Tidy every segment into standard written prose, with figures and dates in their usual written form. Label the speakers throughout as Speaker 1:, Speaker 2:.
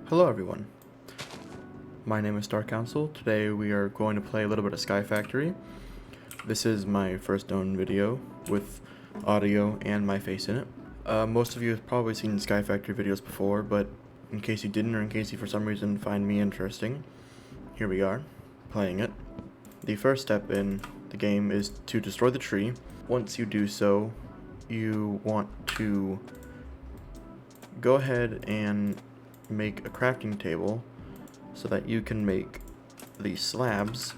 Speaker 1: Hello everyone, my name is Star Council. Today we are going to play a little bit of SkyFactory. This is my first known video with audio and my face in it. Most of you have probably seen SkyFactory videos before, but in case you didn't or in case you for some reason find me interesting, here we are, playing it. The first step in the game is to destroy the tree. Once you do so, you want to go ahead and make a crafting table so that you can make these slabs,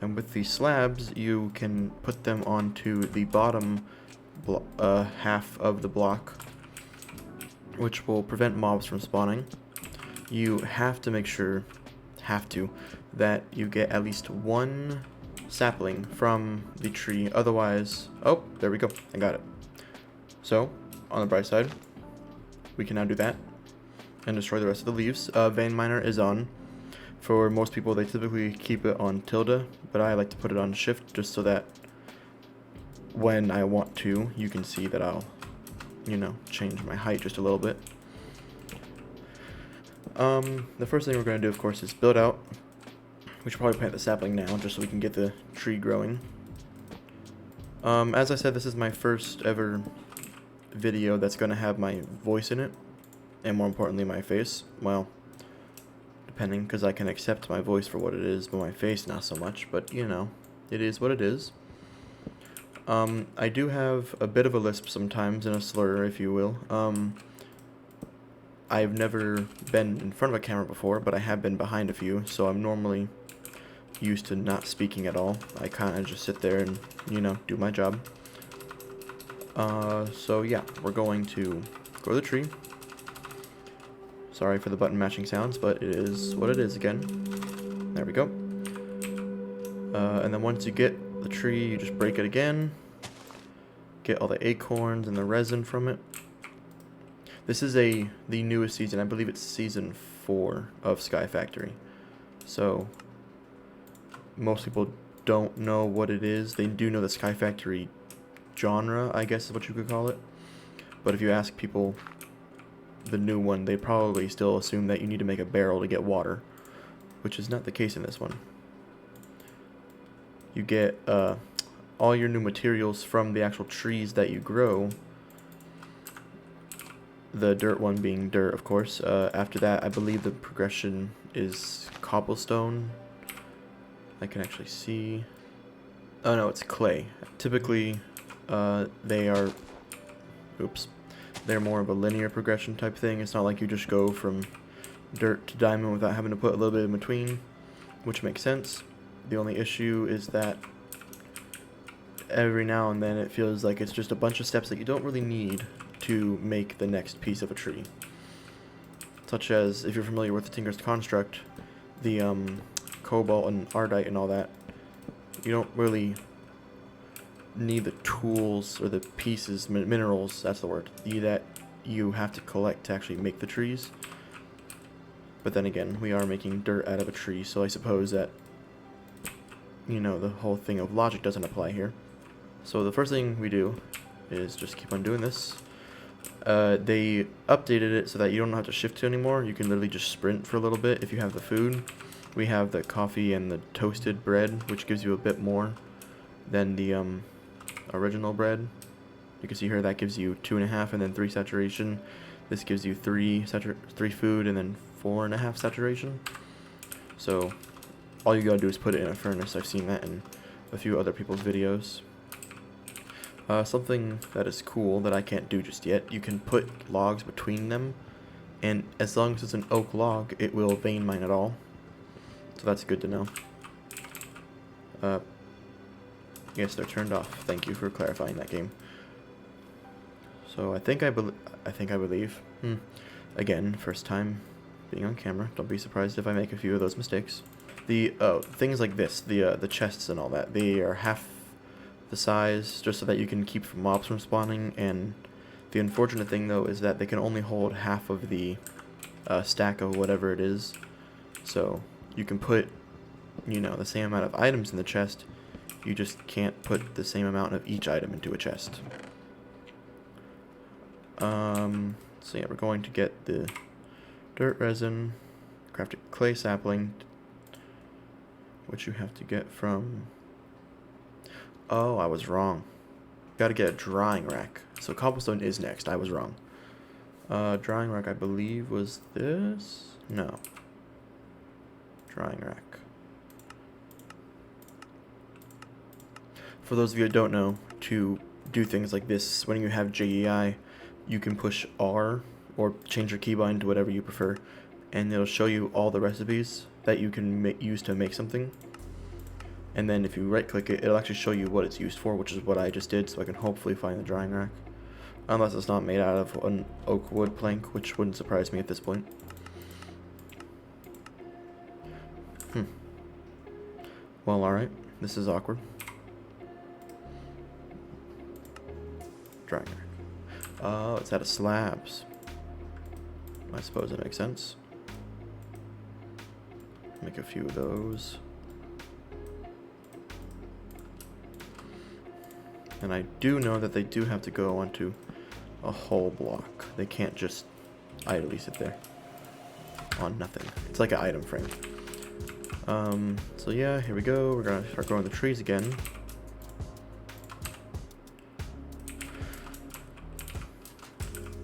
Speaker 1: and with these slabs you can put them onto the bottom half of the block, which will prevent mobs from spawning. You have to make sure that you get at least one sapling from the tree, otherwise... Oh, there we go, I got it. So on the bright side, we can now do that and destroy the rest of the leaves. Vein miner is on. For most people, they typically keep it on tilde, but I like to put it on shift just so that when I want to, you can see that I'll, change my height just a little bit. The first thing we're going to do, of course, is build out. We should probably plant the sapling now, just so we can get the tree growing. As I said, this is my first ever video that's going to have my voice in it, and more importantly my face. Well, depending, because I can accept my voice for what it is, but my face not so much, but it is what it is. I do have a bit of a lisp sometimes, and a slur, if you will. I've never been in front of a camera before, but I have been behind a few, so I'm normally used to not speaking at all. I kind of just sit there and, do my job. So yeah, we're going to grow the tree. Sorry for the button matching sounds, but it is what it is again. There we go. And then once you get the tree, you just break it again. Get all the acorns and the resin from it. This is the newest season. I believe it's season 4 of SkyFactory. So most people don't know what it is. They do know the SkyFactory genre, I guess is what you could call it. But if you ask people the new one, they probably still assume that you need to make a barrel to get water, which is not the case in this one. You get all your new materials from the actual trees that you grow. The dirt one being dirt, of course. After that, I believe the progression is cobblestone. I can actually see. Oh no, it's clay. Typically, they're more of a linear progression type thing. It's not like you just go from dirt to diamond without having to put a little bit in between, which makes sense. The only issue is that every now and then it feels like it's just a bunch of steps that you don't really need to make the next piece of a tree. Such as, if you're familiar with the Tinker's Construct, the cobalt and ardite and all that, you don't really need the tools or the pieces, minerals, that's the word, that you have to collect to actually make the trees. But then again, we are making dirt out of a tree, so I suppose that, the whole thing of logic doesn't apply here. So the first thing we do is just keep on doing this. They updated it so that you don't have to shift anymore. You can literally just sprint for a little bit if you have the food. We have the coffee and the toasted bread, which gives you a bit more than the original bread. You can see here that gives you 2.5 and then 3 saturation. This gives you 3 food and then 4.5 saturation. So all you gotta do is put it in a furnace. I've seen that in a few other people's videos. Something that is cool that I can't do just yet, you can put logs between them, and as long as it's an oak log, it will vein mine it all. So that's good to know. Yes, they're turned off. Thank you for clarifying that, game. So I think I believe. Again, first time being on camera. Don't be surprised if I make a few of those mistakes. The things like this, the chests and all that, they are half the size, just so that you can keep mobs from spawning. And the unfortunate thing though is that they can only hold half of the stack of whatever it is. So you can put, the same amount of items in the chest. You just can't put the same amount of each item into a chest. So yeah, we're going to get the dirt resin, crafted clay sapling, which you have to get from... Oh, I was wrong. Gotta get a drying rack. So cobblestone is next. I was wrong. Drying rack, I believe, was this? No. Drying rack. For those of you who don't know, to do things like this, when you have JEI, you can push R or change your keybind to whatever you prefer, and it'll show you all the recipes that you can use to make something. And then if you right click it, it'll actually show you what it's used for, which is what I just did, so I can hopefully find the drying rack. Unless it's not made out of an oak wood plank, which wouldn't surprise me at this point. Well, alright. This is awkward. Drying rack. Oh, it's out of slabs. I suppose it makes sense. Make a few of those. And I do know that they do have to go onto a whole block. They can't just idly sit there on nothing. It's like an item frame. So yeah, here we go. We're gonna start growing the trees again.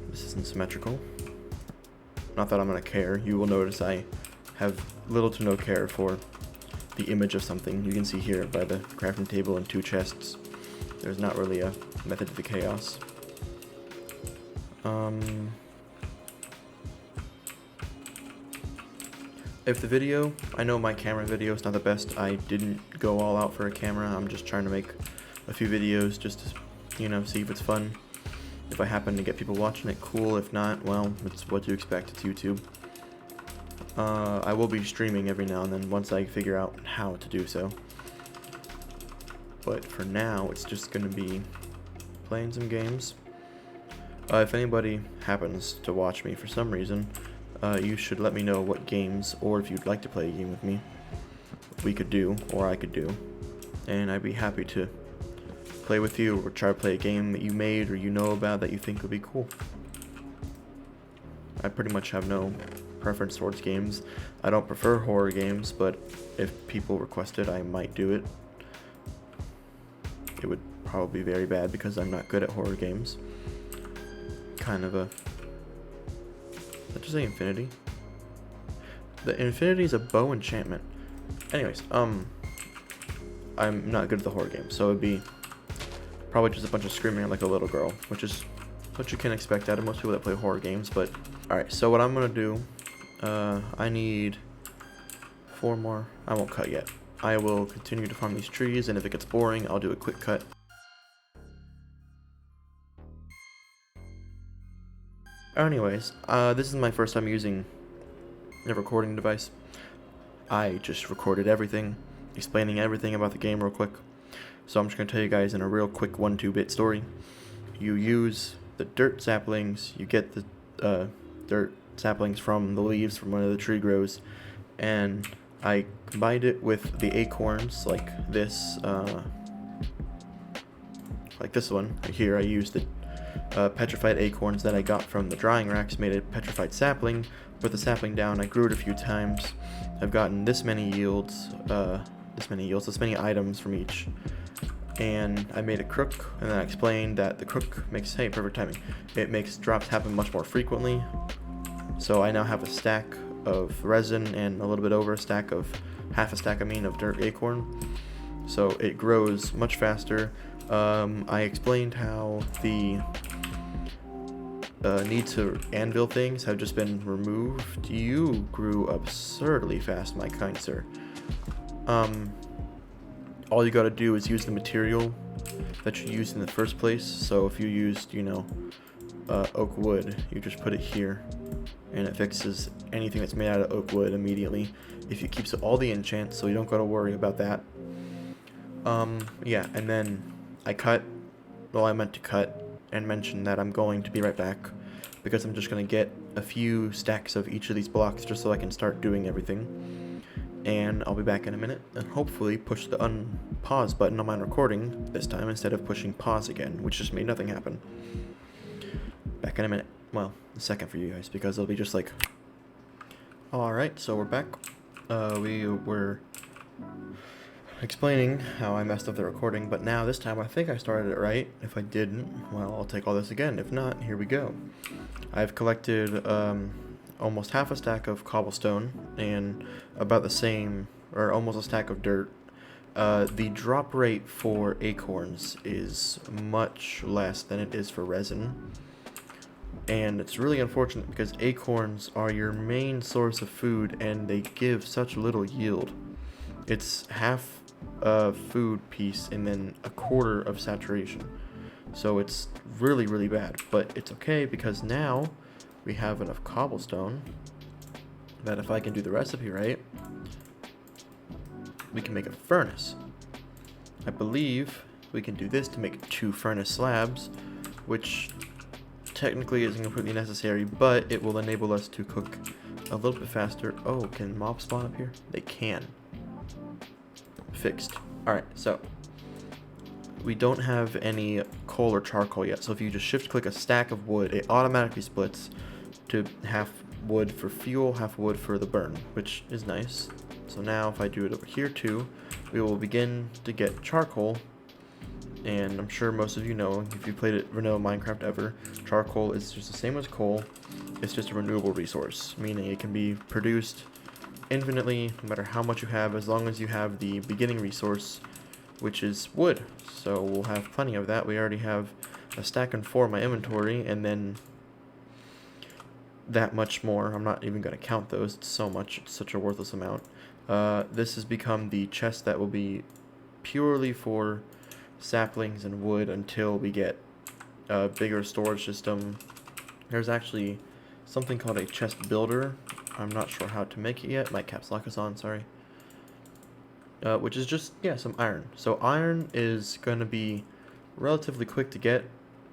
Speaker 1: This isn't symmetrical. Not that I'm gonna care. You will notice I have little to no care for the image of something. You can see here by the crafting table and 2 chests. There's not really a method to the chaos. If the video, I know my camera video is not the best. I didn't go all out for a camera. I'm just trying to make a few videos just to, you know, see if it's fun. If I happen to get people watching it, cool. If not, well, it's what you expect. It's YouTube. I will be streaming every now and then once I figure out how to do so. But for now, it's just going to be playing some games. If anybody happens to watch me for some reason, you should let me know what games, or if you'd like to play a game with me, we could do, or I could do. And I'd be happy to play with you, or try to play a game that you made or you know about that you think would be cool. I pretty much have no preference towards games. I don't prefer horror games, but if people request it, I might do it. It would probably be very bad because I'm not good at horror games. Kind of a... Did I just say infinity? The infinity is a bow enchantment. Anyways, I'm not good at the horror game, so it'd be probably just a bunch of screaming like a little girl, which is what you can expect out of most people that play horror games. But alright, so what I'm gonna do, I need 4 more. I won't cut yet. I will continue to farm these trees, and if it gets boring, I'll do a quick cut. Anyways, this is my first time using a recording device. I just recorded everything, explaining everything about the game real quick. So I'm just going to tell you guys in a real quick 1-2-bit story. You use the dirt saplings, you get the dirt saplings from the leaves from where the tree grows, and I combined it with the acorns like this one right here. I used the petrified acorns that I got from the drying racks, made a petrified sapling, put the sapling down, I grew it a few times. I've gotten this many yields, this many items from each. And I made a crook, and then I explained that the crook makes, hey, perfect timing. It makes drops happen much more frequently. So I now have a stack of resin and a little bit over a stack of, half a stack of dirt acorn. So it grows much faster. I explained how the need to anvil things have just been removed. You grew absurdly fast, my kind sir. All you gotta do is use the material that you used in the first place. So if you used, you know, oak wood, you just put it here, and it fixes anything that's made out of oak wood immediately. If it keeps all the enchants, so you don't gotta worry about that. Yeah, and then I meant to cut and mention that I'm going to be right back, because I'm just going to get a few stacks of each of these blocks just so I can start doing everything. And I'll be back in a minute, and hopefully push the unpause button on my recording this time instead of pushing pause again, which just made nothing happen. Back in a minute. well, the second for you guys, because it'll be just like... Alright, so we're back. We were explaining how I messed up the recording, but now this time I think I started it right. If I didn't, well, I'll take all this again. If not, here we go. I've collected almost half a stack of cobblestone and about the same, or almost a stack of dirt. The drop rate for acorns is much less than it is for resin. And it's really unfortunate because acorns are your main source of food and they give such little yield. It's half a food piece and then a quarter of saturation. So it's really, really bad. But it's okay because now we have enough cobblestone that if I can do the recipe right, we can make a furnace. I believe we can do this to make 2 furnace slabs, which technically isn't completely necessary, but it will enable us to cook a little bit faster. Oh, can mobs spawn up here? They can. Fixed. Alright, so we don't have any coal or charcoal yet, so if you just shift click a stack of wood, it automatically splits to half wood for fuel, half wood for the burn, which is nice. So now if I do it over here too, we will begin to get charcoal. And I'm sure most of you know, if you played it vanilla Minecraft ever, charcoal is just the same as coal. It's just a renewable resource, meaning it can be produced infinitely, no matter how much you have, as long as you have the beginning resource, which is wood. So we'll have plenty of that. We already have a stack and 4 in my inventory, and then that much more. I'm not even going to count those. It's so much. It's such a worthless amount. This has become the chest that will be purely for saplings and wood until we get a bigger storage system. There's actually something called a chest builder. I'm not sure how to make it yet. My caps lock is on, sorry. Which is just, yeah, some iron. So iron is going to be relatively quick to get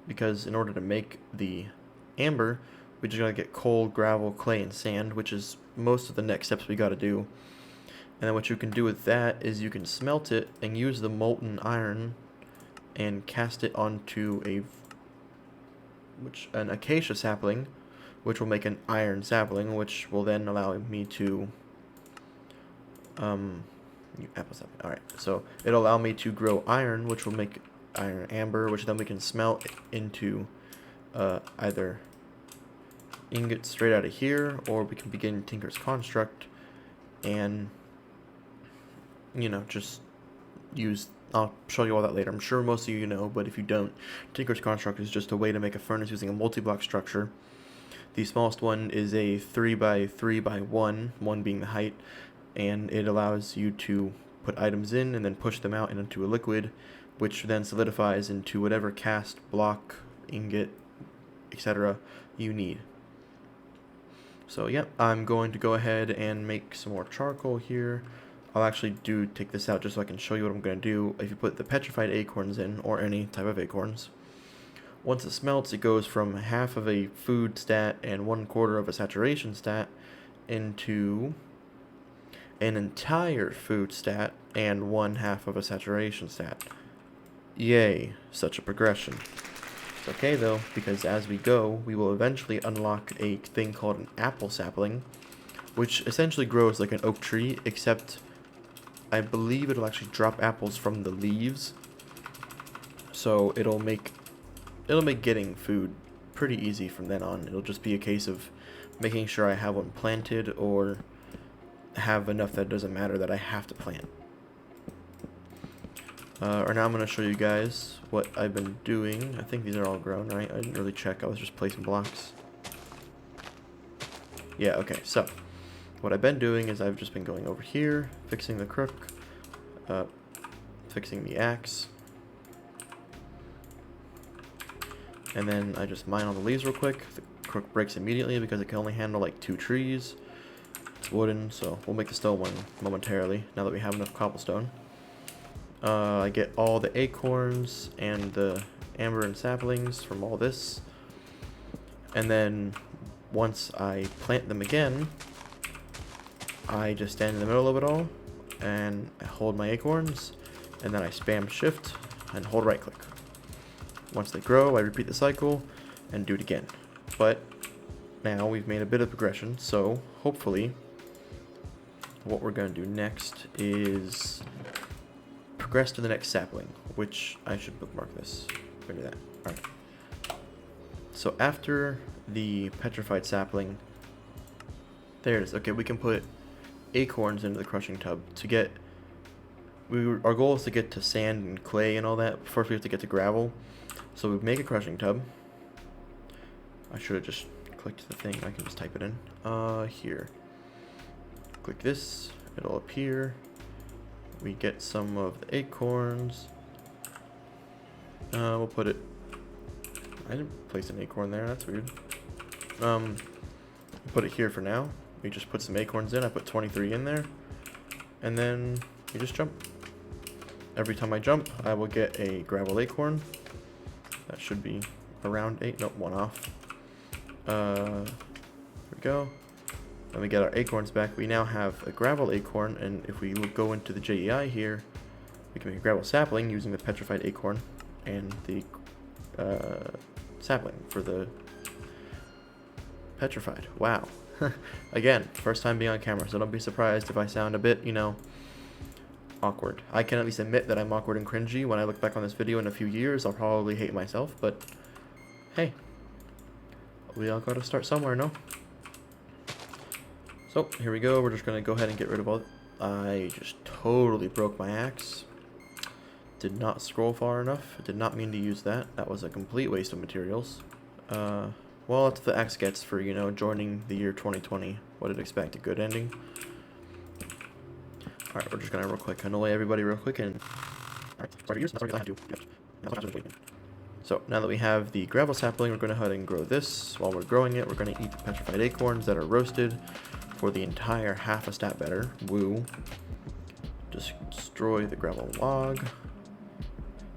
Speaker 1: because in order to make the amber, we just got to get coal, gravel, clay, and sand, which is most of the next steps we got to do. And then what you can do with that is you can smelt it and use the molten iron and cast it onto an acacia sapling, which will make an iron sapling, which will then allow me to apple sapling. All right, so it'll allow me to grow iron, which will make iron amber, which then we can smelt into either ingots straight out of here, or we can begin Tinker's Construct and, you know, just use... I'll show you all that later. I'm sure most of you know, but if you don't, Tinker's Construct is just a way to make a furnace using a multi-block structure. The smallest one is a 3x3x1, 1 being the height, and it allows you to put items in and then push them out into a liquid, which then solidifies into whatever cast, block, ingot, etc. you need. So yep, I'm going to go ahead and make some more charcoal here. I'll actually take this out just so I can show you what I'm going to do. If you put the petrified acorns in, or any type of acorns, once it smelts, it goes from half of a food stat and 1/4 of a saturation stat into an entire food stat and 1/2 of a saturation stat. Yay, such a progression. It's okay though, because as we go, we will eventually unlock a thing called an apple sapling, which essentially grows like an oak tree, except I believe it'll actually drop apples from the leaves. So it'll make getting food pretty easy from then on. It'll just be a case of making sure I have one planted or have enough that it doesn't matter that I have to plant. Or now I'm going to show you guys what I've been doing. I think these are all grown, right? I didn't really check. I was just placing blocks. Yeah, okay. So what I've been doing is I've just been going over here, fixing the crook, fixing the axe, and then I just mine all the leaves real quick. The crook breaks immediately because it can only handle like 2 trees. It's wooden, so we'll make the stone one momentarily now that we have enough cobblestone. I get all the acorns and the amber and saplings from all this, and then once I plant them again, I just stand in the middle of it all and I hold my acorns, and then I spam shift and hold right click. Once they grow, I repeat the cycle and do it again. but now we've made a bit of progression, so hopefully what we're going to do next is progress to the next sapling, which I should bookmark this. We're going to do that. Alright. So after the petrified sapling, there it is. Okay, we can put acorns into the crushing tub to get... our goal is to get to sand and clay and all that. First we have to get to gravel. So we make a crushing tub. I should have just clicked the thing. I can just type it in. Here. Click this. It'll appear. We get some of the acorns. We'll put it... I didn't place an acorn there. That's weird. Put it here for now. We just put some acorns in. I put 23 in there. And then you just jump. Every time I jump, I will get a gravel acorn. That should be around 8. Nope, 1 off. There we go. Then we get our acorns back. We now have a gravel acorn, and if we go into the JEI here, we can make a gravel sapling using the petrified acorn and the sapling for the petrified. Wow. Again, first time being on camera, so don't be surprised if I sound a bit, you know, awkward. I can at least admit that I'm awkward and cringy. When I look back on this video in a few years, I'll probably hate myself, but hey, we all gotta start somewhere, no? So, here we go. We're just gonna go ahead and get rid of all... I just totally broke my axe. Did not scroll far enough. Did not mean to use that. That was a complete waste of materials. Well, that's what the axe gets for, you know, joining the year 2020. What did expect? A good ending. Alright, we're just gonna real quick annoy everybody real quick and... Alright, sorry, that's what I have to. So, now that we have the gravel sapling, we're going to go ahead and grow this. While we're growing it, we're going to eat the petrified acorns that are roasted for the entire half a stat better. Woo. Destroy the gravel log.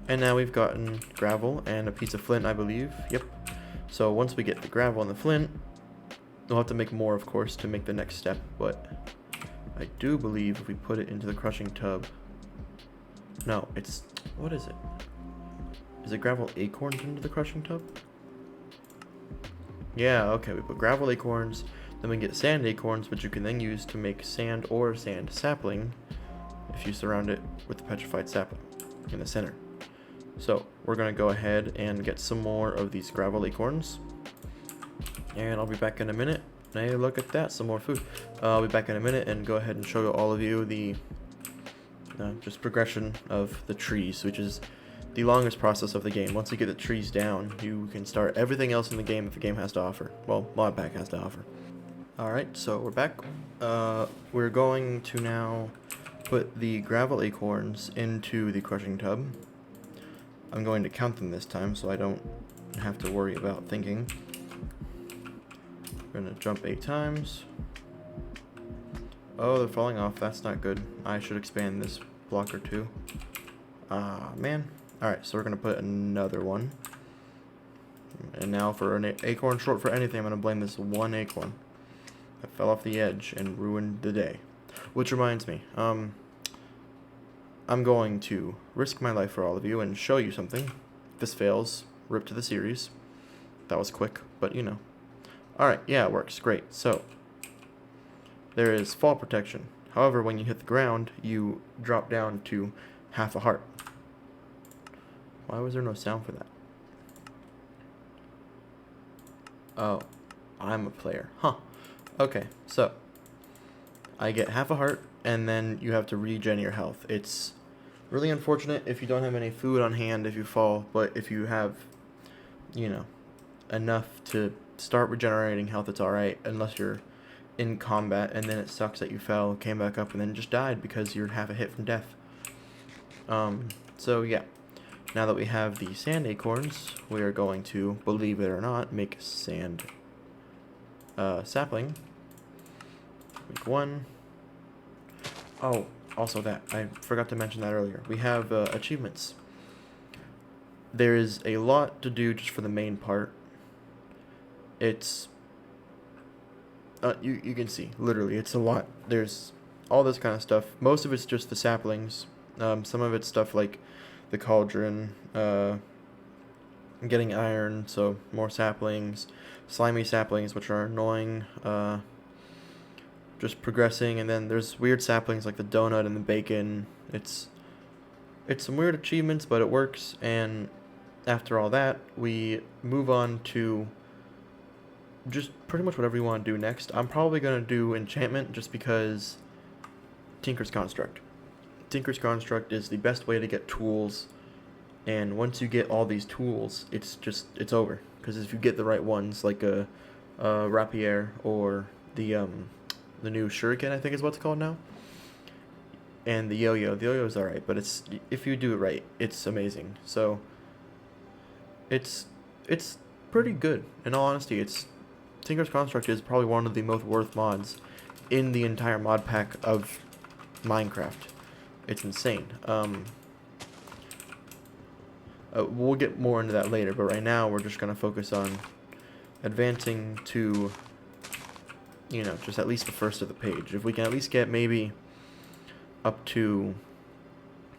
Speaker 1: And now we've gotten gravel and a piece of flint, I believe. Yep. So once we get the gravel and the flint, we'll have to make more, of course, to make the next step. But I do believe if we put it into the crushing tub... No, it's... What is it? Is it gravel acorns into the crushing tub? Yeah, okay, we put gravel acorns, then we get sand acorns, which you can then use to make sand or sand sapling if you surround it with the petrified sapling in the center. So, we're going to go ahead and get some more of these gravel acorns. And I'll be back in a minute. Hey, look at that, some more food. I'll be back in a minute and go ahead and show all of you the just progression of the trees, which is the longest process of the game. Once you get the trees down, you can start everything else in the game that the game has to offer. Well, mod pack has to offer. Alright, so we're back. We're going to now put the gravel acorns into the crushing tub. I'm going to count them this time so I don't have to worry about thinking. We're going to jump 8 times. Oh, they're falling off. That's not good. I should expand this block or two. Ah, man. Alright, so we're going to put another one. And now for an acorn short for anything, I'm going to blame this one acorn that fell off the edge and ruined the day. Which reminds me, I'm going to risk my life for all of you and show you something. If this fails, rip to the series. That was quick, but you know. Alright, yeah, it works. Great. So, there is fall protection. However, when you hit the ground, you drop down to half a heart. Why was there no sound for that? Oh, I'm a player. Huh. Okay, so I get half a heart, and then you have to regen your health. It's really unfortunate if you don't have any food on hand if you fall, but if you have, you know, enough to start regenerating health, it's alright, unless you're in combat, and then it sucks that you fell, came back up, and then just died because you're half a hit from death. So yeah. Now that we have the sand acorns, we are going to, believe it or not, make sand sapling. Make 1. Oh, also that. I forgot to mention that earlier. We have achievements. There is a lot to do just for the main part. It's... you can see, literally, it's a lot. There's all this kind of stuff. Most of it's just the saplings. Some of it's stuff like the cauldron, getting iron, so more saplings, slimy saplings, which are annoying, just progressing, and then there's weird saplings like the donut and the bacon. It's some weird achievements, but it works, and after all that, we move on to just pretty much whatever you want to do next. I'm probably going to do enchantment just because Tinker's Construct. Tinker's Construct is the best way to get tools, and once you get all these tools, it's over. Because if you get the right ones, like a rapier or the new shuriken, I think is what's called now, and the yo-yo. The yo-yo is alright, but if you do it right, it's amazing. So it's pretty good. In all honesty, Tinker's Construct is probably one of the most worth mods in the entire mod pack of Minecraft. It's insane. We'll get more into that later, but right now we're just going to focus on advancing to, just at least the first of the page. If we can at least get maybe up to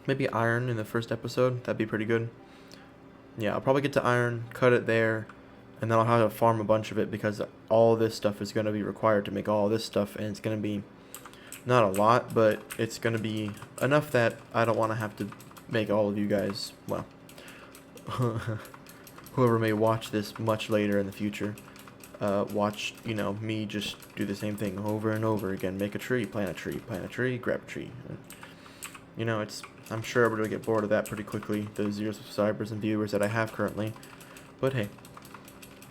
Speaker 1: maybe iron in the first episode, that'd be pretty good. Yeah, I'll probably get to iron, cut it there, and then I'll have to farm a bunch of it because all this stuff is going to be required to make all this stuff, and it's going to be not a lot, but it's going to be enough that I don't want to have to make all of you guys, well, whoever may watch this much later in the future, watch, me just do the same thing over and over again. Make a tree, plant a tree, grab a tree. I'm sure everybody will get bored of that pretty quickly, the 0 subscribers and viewers that I have currently. But hey,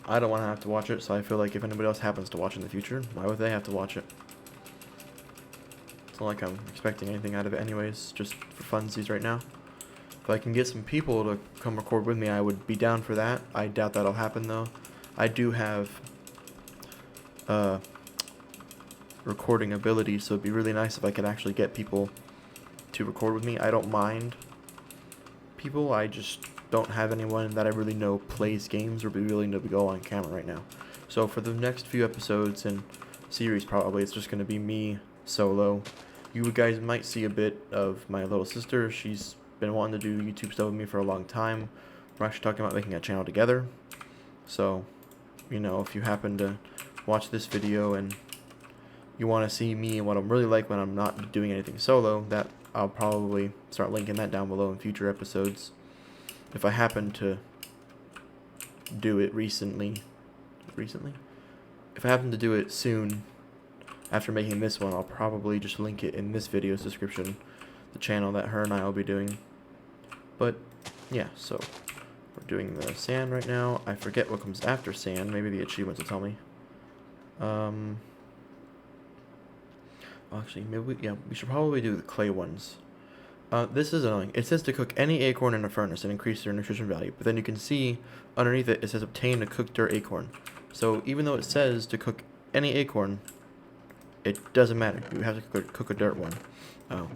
Speaker 1: I don't want to have to watch it, so I feel like if anybody else happens to watch in the future, why would they have to watch it? It's not like I'm expecting anything out of it anyways, just for funsies right now. If I can get some people to come record with me, I would be down for that. I doubt that'll happen though. I do have recording ability, so it'd be really nice if I could actually get people to record with me. I don't mind people, I just don't have anyone that I really know plays games or be willing to go on camera right now. So for the next few episodes and series, probably it's just going to be me solo. You guys might see a bit of my little sister. She's been wanting to do YouTube stuff with me for a long time. We're actually talking about making a channel together. So, if you happen to watch this video and you want to see me and what I'm really like when I'm not doing anything solo, that I'll probably start linking that down below in future episodes. If I happen to do it recently, if I happen to do it soon after making this one, I'll probably just link it in this video's description, the channel that her and I will be doing. But yeah, so we're doing the sand right now. I forget what comes after sand. Maybe the achievements will tell me. Actually, we should probably do the clay ones. This is annoying. It says to cook any acorn in a furnace and increase their nutrition value, but then you can see underneath it, it says obtain a cooked dirt acorn. So even though it says to cook any acorn, it doesn't matter. You have to cook a dirt one. Oh,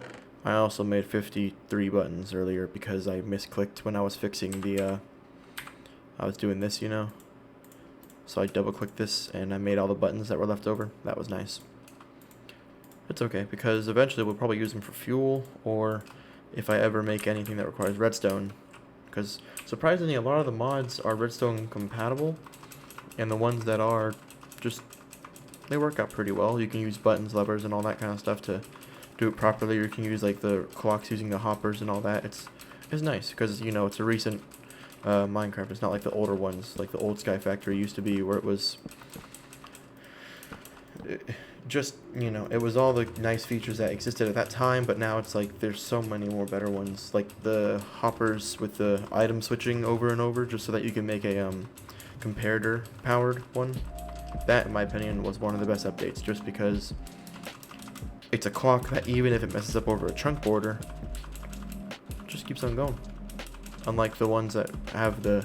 Speaker 1: I also made 53 buttons earlier because I misclicked when I was fixing the, I was doing this, So I double clicked this and I made all the buttons that were left over. That was nice. It's okay, because eventually we'll probably use them for fuel, or if I ever make anything that requires redstone. Because surprisingly, a lot of the mods are redstone compatible, and the ones that are, they work out pretty well. You can use buttons, levers, and all that kind of stuff to do it properly. You can use like the clocks using the hoppers and all that. It's nice, because it's a recent Minecraft. It's not like the older ones, like the old SkyFactory used to be, where it was it was all the nice features that existed at that time, but now it's like there's so many more better ones, like the hoppers with the item switching over and over, just so that you can make a comparator powered one. That, in my opinion, was one of the best updates, just because it's a clock that even if it messes up over a chunk border, just keeps on going. Unlike the ones that have the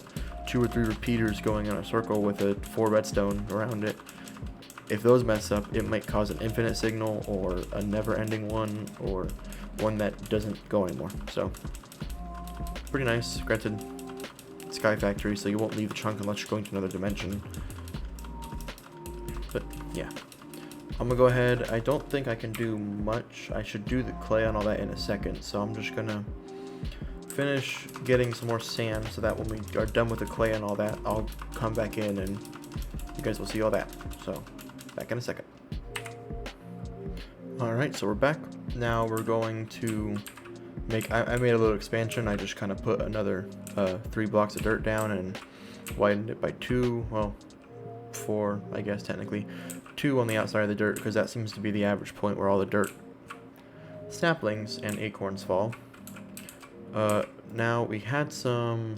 Speaker 1: 2 or 3 repeaters going in a circle with a 4 redstone around it. If those mess up, it might cause an infinite signal, or a never-ending one, or one that doesn't go anymore. So, pretty nice. Granted, SkyFactory, so you won't leave the chunk unless you're going to another dimension. But, yeah. I'm gonna go ahead. I don't think I can do much. I should do the clay and all that in a second, so I'm just gonna finish getting some more sand so that when we are done with the clay and all that, I'll come back in and you guys will see all that. So, back in a second. Alright, so we're back. Now we're going to make, I made a little expansion. I just kind of put another 3 blocks of dirt down and widened it by 2, well, 4, I guess technically. 2 on the outside of the dirt, because that seems to be the average point where all the dirt saplings and acorns fall. Now we had some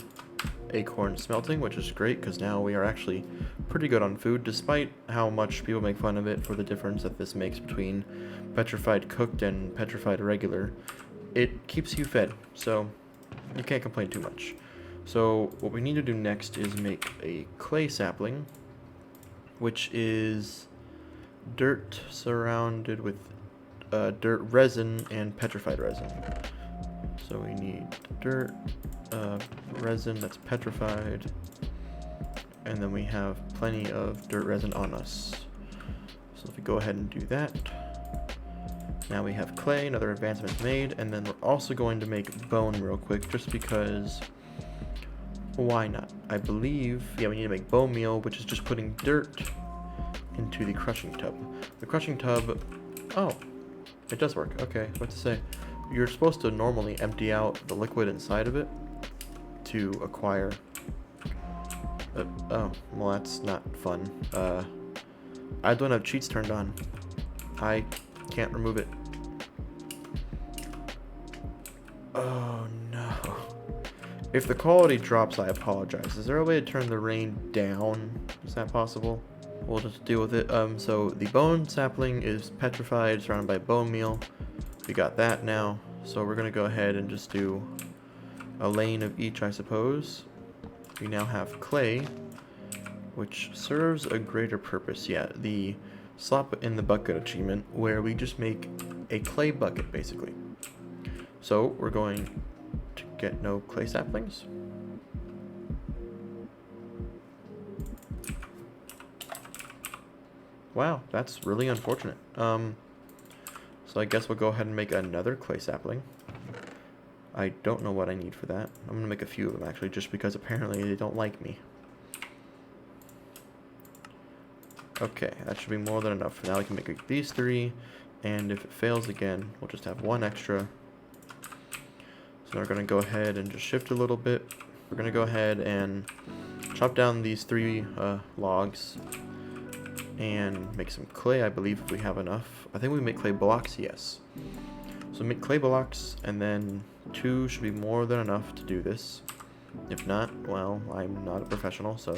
Speaker 1: acorn smelting, which is great because now we are actually pretty good on food, despite how much people make fun of it for the difference that this makes between petrified cooked and petrified regular. It keeps you fed, so you can't complain too much. So what we need to do next is make a clay sapling, which is dirt surrounded with dirt resin and petrified resin. So we need dirt, resin that's petrified, and then we have plenty of dirt resin on us. So if we go ahead and do that, now we have clay, another advancement made, and then we're also going to make bone real quick, just because, why not? I believe, yeah, we need to make bone meal, which is just putting dirt into the crushing tub. The crushing tub, oh, it does work. Okay, what to say? You're supposed to normally empty out the liquid inside of it to acquire. Oh, well, that's not fun. I don't have cheats turned on. I can't remove it. Oh no. If the quality drops, I apologize. Is there a way to turn the rain down? Is that possible? We'll just deal with it. So the bone sapling is petrified, surrounded by bone meal. We got that now. So we're gonna go ahead and just do a lane of each, I suppose. We now have clay, which serves a greater purpose. Yeah, the slop in the bucket achievement, where we just make a clay bucket, basically. So we're going to get no clay saplings. Wow, that's really unfortunate. So I guess we'll go ahead and make another clay sapling. I don't know what I need for that. I'm gonna make a few of them actually, just because apparently they don't like me. Okay, that should be more than enough. Now we can make these 3, and if it fails again, we'll just have 1 extra. So we're gonna go ahead and just shift a little bit. We're gonna go ahead and chop down these 3 logs and make some clay, I believe, if we have enough. I think we make clay blocks, yes. So make clay blocks, and then 2 should be more than enough to do this. If not, well, I'm not a professional, so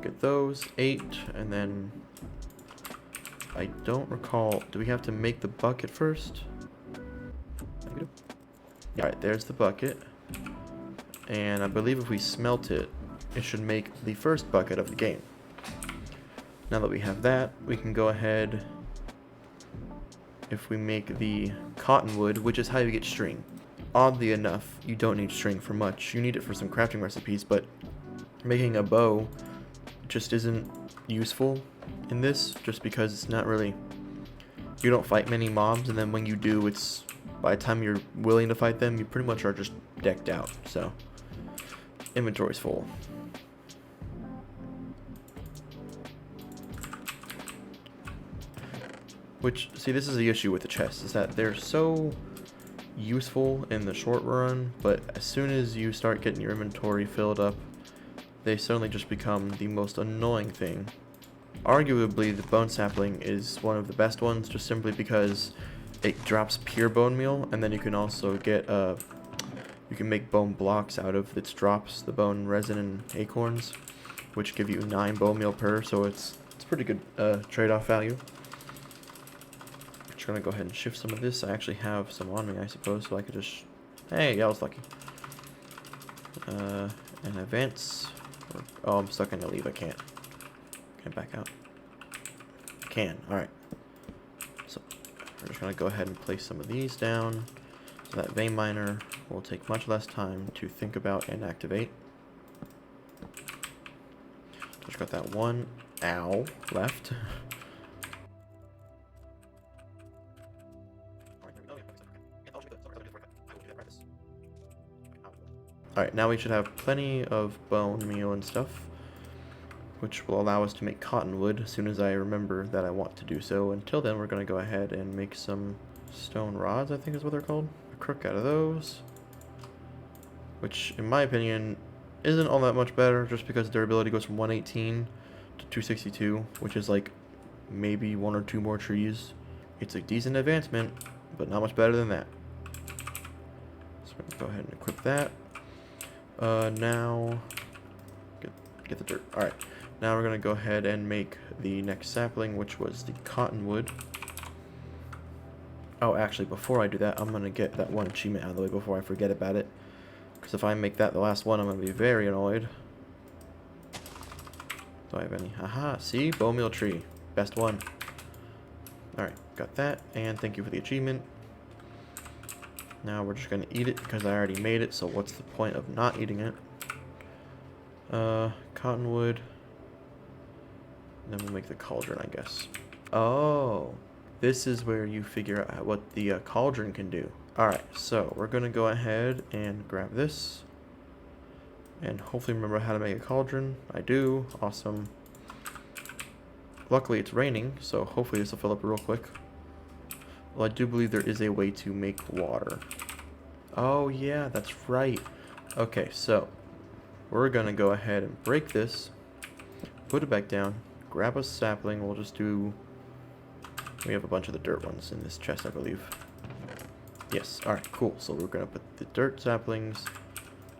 Speaker 1: get those 8, and then I don't recall, do we have to make the bucket first? Alright, there's the bucket, and I believe if we smelt it, it should make the first bucket of the game. Now that we have that, we can go ahead, if we make the cottonwood, which is how you get string. Oddly enough, you don't need string for much. You need it for some crafting recipes, but making a bow just isn't useful in this, just because it's not really, you don't fight many mobs, and then when you do, it's, by the time you're willing to fight them, you pretty much are just decked out, so inventory's full. Which, see, this is the issue with the chests, is that they're so useful in the short run, but as soon as you start getting your inventory filled up, they suddenly just become the most annoying thing. Arguably, the bone sapling is one of the best ones, just simply because it drops pure bone meal, and then you can also get, you can make bone blocks out of its drops, the bone resin and acorns, which give you 9 bone meal per, so it's pretty good trade-off value. Gonna go ahead and shift some of this. I actually have some on me, I suppose, so I could just, hey, yeah, I was lucky. And advance. Oh, I'm stuck in the leave. I can't back out. I can. All right. So we're just gonna go ahead and place some of these down, so that vein miner will take much less time to think about and activate. Just got that 1 ow left. Alright, now we should have plenty of bone meal and stuff, which will allow us to make cottonwood as soon as I remember that I want to do so. Until then, we're going to go ahead and make some stone rods, I think is what they're called. A crook out of those, which in my opinion isn't all that much better, just because durability goes from 118 to 262, which is like maybe 1 or 2 more trees. It's a decent advancement, but not much better than that. So we're going to go ahead and equip that. Now get the dirt. Alright, now we're going to go ahead and make the next sapling, which was the cottonwood. Oh, actually, before I do that, I'm going to get that one achievement out of the way before I forget about it. Because if I make that the last one, I'm going to be very annoyed. Do I have any? Haha, see? Bone meal tree. Best one. Alright, got that. And thank you for the achievement. Now we're just going to eat it because I already made it, so what's the point of not eating it? Cottonwood. Then we'll make the cauldron, I guess. Oh, this is where you figure out what the cauldron can do. Alright, so we're going to go ahead and grab this. And hopefully remember how to make a cauldron. I do. Awesome. Luckily it's raining, so hopefully this will fill up real quick. Well, I do believe there is a way to make water. Oh yeah, that's right. Okay, so we're gonna go ahead and break this, put it back down, grab a sapling. We'll just do, we have a bunch of the dirt ones in this chest, I believe. Yes, alright, cool. So we're gonna put the dirt saplings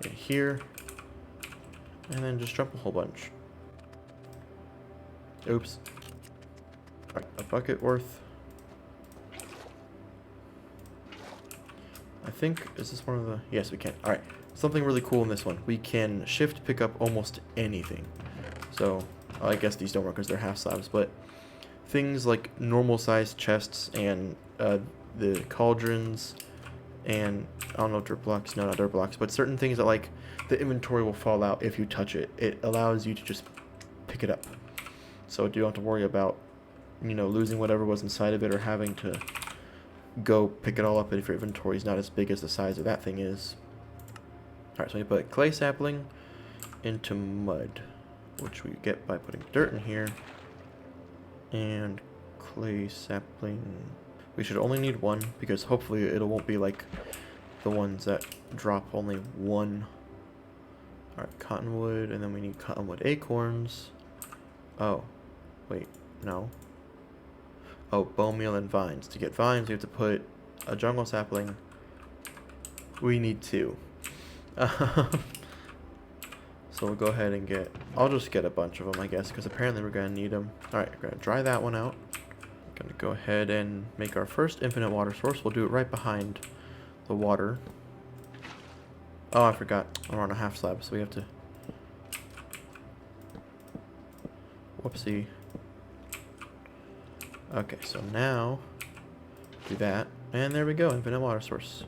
Speaker 1: in here, and then just drop a whole bunch. Oops. Alright, a bucket worth. I think, is this one of the, yes we can. Alright, something really cool in this one. We can shift pick up almost anything. So, I guess these don't work because they're half slabs, but things like normal sized chests and the cauldrons and, I don't know, dirt blocks, no, not dirt blocks, but certain things that like the inventory will fall out if you touch it. It allows you to just pick it up. So you don't have to worry about, you know, losing whatever was inside of it or having to go pick it all up if your inventory is not as big as the size of that thing is. Alright, so we put clay sapling into mud, which we get by putting dirt in here. And clay sapling. We should only need one, because hopefully it won't be like the ones that drop only one. Alright, cottonwood, and then we need cottonwood acorns. Oh, wait, no. Oh, bone meal and vines. To get vines, we have to put a jungle sapling. We need 2. So we'll go ahead and get, I'll just get a bunch of them, I guess, because apparently we're going to need them. Alright, we're going to dry that one out. Going to go ahead and make our first infinite water source. We'll do it right behind the water. Oh, I forgot. We're on a half slab, so we have to... Whoopsie. Okay, so now do that, and there we go, infinite water source.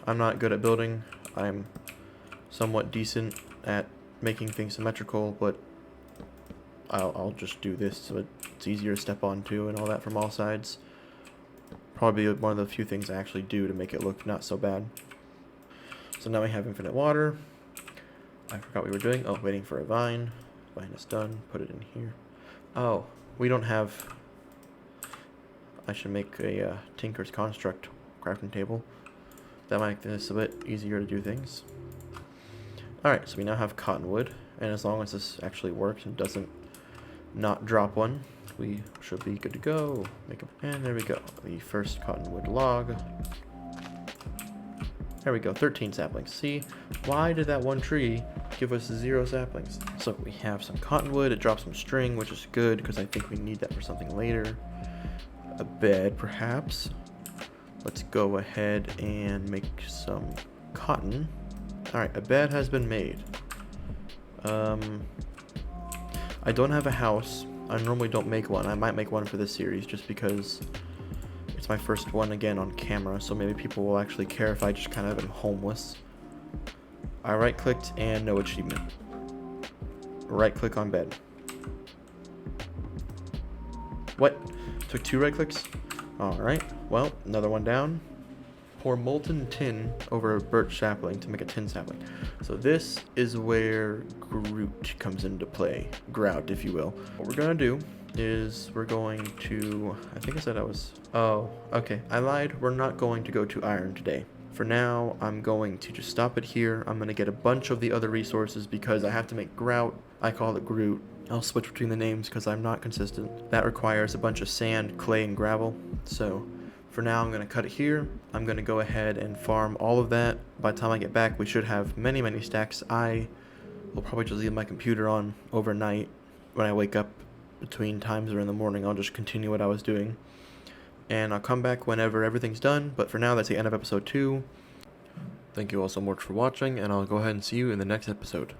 Speaker 1: I'm not good at building. I'm somewhat decent at making things symmetrical, but I'll just do this so it's easier to step onto and all that from all sides. Probably one of the few things I actually do to make it look not so bad. So now we have infinite water. I forgot we were doing. Oh, waiting for a vine. Vine is done. Put it in here. Oh, we don't have... I should make a Tinker's Construct crafting table. That might make this a bit easier to do things. Alright, so we now have cottonwood. And as long as this actually works and doesn't not drop one, we should be good to go. And there we go. The first cottonwood log. There we go, 13 saplings. See, why did that one tree give us 0 saplings? So we have some cottonwood. It drops some string, which is good because I think we need that for something later. A bed, perhaps. Let's go ahead and make some cotton. Alright, a bed has been made. I don't have a house. I normally don't make one. I might make one for this series just because it's my first one again on camera, so maybe people will actually care if I just kind of am homeless. I right-clicked and no achievement. Right-click on bed. What? Took 2 right-clicks? Alright, well, another one down. pour molten tin over a birch sapling to make a tin sapling. So this is where Groot comes into play. Grout, if you will. What we're gonna do is we're going to, I think I said I was, oh, okay, I lied. We're not going to go to iron today. For now, I'm going to just stop it here. I'm going to get a bunch of the other resources because I have to make grout. I call it Groot. I'll switch between the names because I'm not consistent. That requires a bunch of sand, clay, and gravel. So for now, I'm going to cut it here. I'm going to go ahead and farm all of that. By the time I get back, we should have many, many stacks. I will probably just leave my computer on overnight. When I wake up between times or in the morning, I'll just continue what I was doing. And I'll come back whenever everything's done. But for now, that's the end of episode 2. Thank you all so much for watching, and I'll go ahead and see you in the next episode.